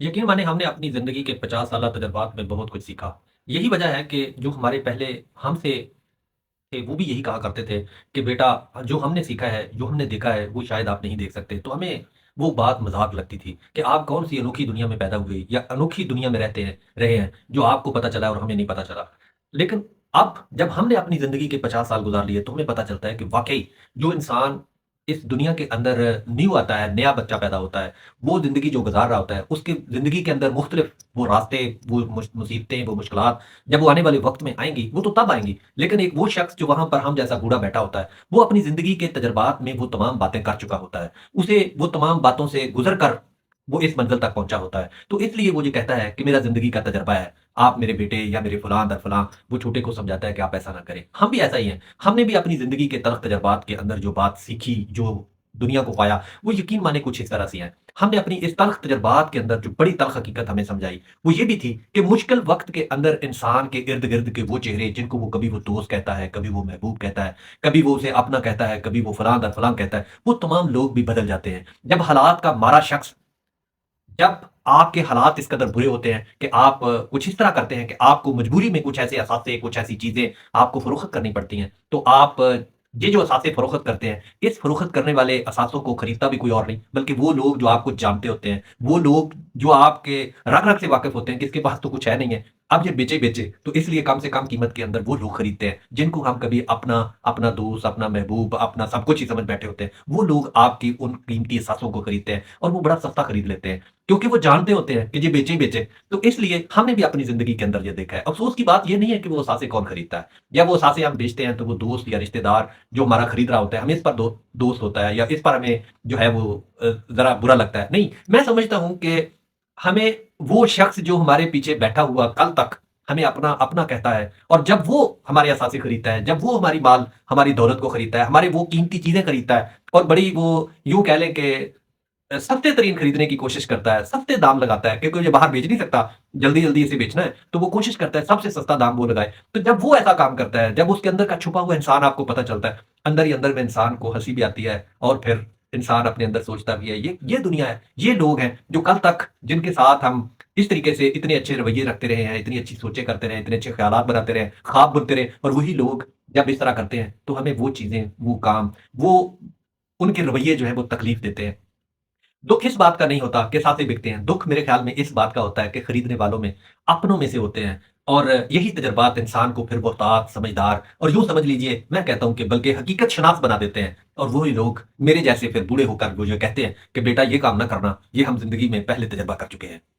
यकीन माने हमने अपनी ज़िंदगी के 50 साला तजुर्बात में बहुत कुछ सीखा। यही वजह है कि जो हमारे पहले हमसे थे, वो भी यही कहा करते थे कि बेटा जो हमने सीखा है, जो हमने देखा है, वो शायद आप नहीं देख सकते। तो हमें वो बात मज़ाक लगती थी कि आप कौन-सी अनोखी दुनिया में पैदा हुए या अनोखी दुनिया में रहे हैं, जो आपको पता चला और हमें नहीं पता चला। लेकिन अब जब हमने अपनी ज़िंदगी के 50 साल गुज़ार लिए, तो हमें पता चलता है कि वाक़ई जो इंसान इस दुनिया के अंदर न्यू आता है, नया बच्चा पैदा होता है, वो ज़िंदगी जो गुज़ार रहा होता है, उसकी ज़िंदगी के अंदर मुख्तलिफ वो रास्ते, वो मुसीबतें, वो मुश्किलात जब वो आने वाले वक़्त में आएँगी, वो तो तब आएँगी। लेकिन एक वो शख़्स जो वहाँ पर हम जैसा बूढ़ा बैठा होता है, वो अपनी ज़िंदगी के तजुर्बात में वो तमाम बातें कर चुका होता है। उसे वो तमाम बातों से गुज़र कर वो इस मंज़िल तक पहुँचा होता है। तो इसलिए वो ये कहता है कि मेरा ज़िंदगी का तजुर्बा है, आप मेरे बेटे या मेरे फलाँ दर फलाँ, वो छोटे को समझाता है कि आप ऐसा ना करें। हम भी ऐसा ही हैं। हमने भी अपनी ज़िंदगी के तल्ख़ तजुर्बात के अंदर जो बात सीखी, जो दुनिया को पाया, वो यकीन माने कुछ इस तरह से हैं। हमने अपनी इस तल्ख़ तजुर्बात के अंदर जो बड़ी तल्ख़ हकीकत हमें समझाई, वो ये भी थी कि मुश्किल वक़्त के अंदर इंसान के इर्द-गिर्द के वो चेहरे जिनको वो कभी वो दोस्त कहता है, कभी वो महबूब कहता है, कभी वो उसे अपना कहता है, कभी वो फलाँ दर फलाँ कहता है, वो तमाम लोग भी बदल जाते हैं। जब हालात का मारा शख़्स जब आपके हालात इस कदर बुरे होते हैं कि आप कुछ इस तरह करते हैं कि आपको मजबूरी में कुछ ऐसे असासे, कुछ ऐसी चीज़ें आपको फ़रोख्त करनी पड़ती हैं, तो आप ये जो असासे फ़रोख्त करते हैं, इस फ़रोख्त करने वाले असासों को खरीदता भी कोई और नहीं, बल्कि वो लोग जो आपको जानते होते हैं, वो लोग जो आपके रग-रग से वाकिफ़ होते हैं कि इसके पास तो कुछ है नहीं है, अब ये बेचे बेचे, तो इसलिए कम से कम कीमत के अंदर वो लोग खरीदते हैं, जिनको हम कभी अपना अपना दोस्त, अपना महबूब, अपना सब कुछ ही समझ बैठे होते हैं। वो लोग आपकी उन कीमती असासों को खरीदते हैं और वो बड़ा सस्ता खरीद लेते हैं। क्योंकि वो जानते होते हैं कि ये बेचे ही बेचे। तो इसलिए हमने भी अपनी ज़िंदगी के अंदर ये देखा है। अफ़सोस की बात ये नहीं है कि वो साँसें कौन खरीदता है या वो साँसें हम बेचते हैं तो वो दोस्त या रिश्तेदार जो हमारा खरीद रहा होता है, हमें इस पर दोस्त होता है या इस पर हमें जो है वो ज़रा बुरा लगता है। नहीं, मैं समझता हूँ कि हमें वो शख़्स जो हमारे पीछे बैठा हुआ कल तक हमें अपना अपना कहता है और जब वो हमारे असासे खरीदता है, जब वो हमारी माल, हमारी दौलत को खरीदता है, हमारे वो कीमती चीज़ें खरीदता है और बड़ी वो यूँ कह लें कि सस्ते तरीन खरीदने की कोशिश करता है, सस्ते दाम लगाता है क्योंकि ये बाहर बेच नहीं सकता, जल्दी-जल्दी इसे बेचना है, तो वो कोशिश करता है सबसे सस्ता दाम वो लगाए। तो जब वो ऐसा काम करता है, जब उसके अंदर का छुपा हुआ इंसान आपको पता चलता है, अंदर ही अंदर में इंसान को हँसी भी आती है और फिर इंसान अपने अंदर सोचता भी है, ये दुनिया है, ये लोग हैं जो कल तक जिनके साथ हम इस तरीके से इतने अच्छे रवैये रखते रहे हैं, इतनी अच्छी सोचें करते रहे हैं, इतने अच्छे ख़्यालात बनाते रहे हैं, ख्वाब बुनते रहे और वही लोग जब इस तरह करते हैं, तो हमें वो चीज़ें, वो काम, वो उनके रवैये जो हैं वो तकलीफ़ देते हैं। दुःख इस बात का नहीं होता कि साँसें बिकते हैं, दुःख मेरे ख़्याल में इस बात का होता है कि खरीदने वालों में अपनों में से होते हैं और यही तजुर्बात इंसान को फिर मुहतात, समझदार और यूँ समझ लीजिए मैं कहता हूँ कि बल्कि हकीकत शनास बना देते हैं और वही लोग मेरे जैसे फिर बूढ़े होकर वो जो कहते हैं कि बेटा ये काम ना करना, ये हम ज़िंदगी में पहले तजुर्बा कर चुके हैं।